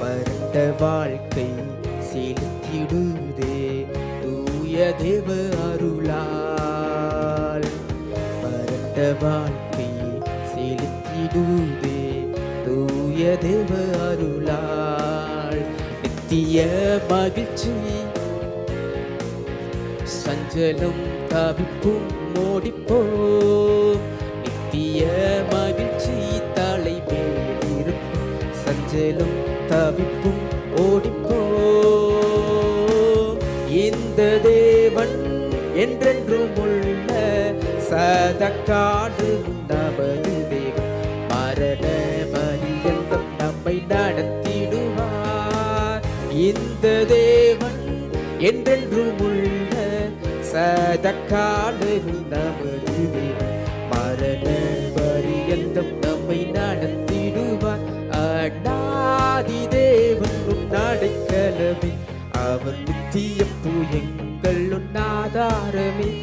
வறண்ட வாழ்க்கை செலுத்திடுதே தூய தேவ அருளால். வறண்ட வாழ்க்கை செலுத்திடுதே தூய தேவ அருளால். நித்திய மகிழ்ச்சி சஞ்சலம் தவிப்பும் ஓடிப்போம். நித்திய மகிழ்ச்சி தலை மேலிருக்கும் சஞ்சலம் தவிப்பும் ஓடிப்போம். இந்த தேவன் என்றென்றும் உள்ள சதக்காடு நமது தேவன். மரண பரியந்தம் நம்மை நடத்திடுவார். இந்த தேவன் என்றென்றும் உள்ள சதக்காடு நமது தேவன். மரண பரியந்தம் நம்மை நடத்திடுவார். அநாதி தேவன் உன்னடைக்கலமே, அவர் நித்தியம் எங்கள் ஆதாரமே.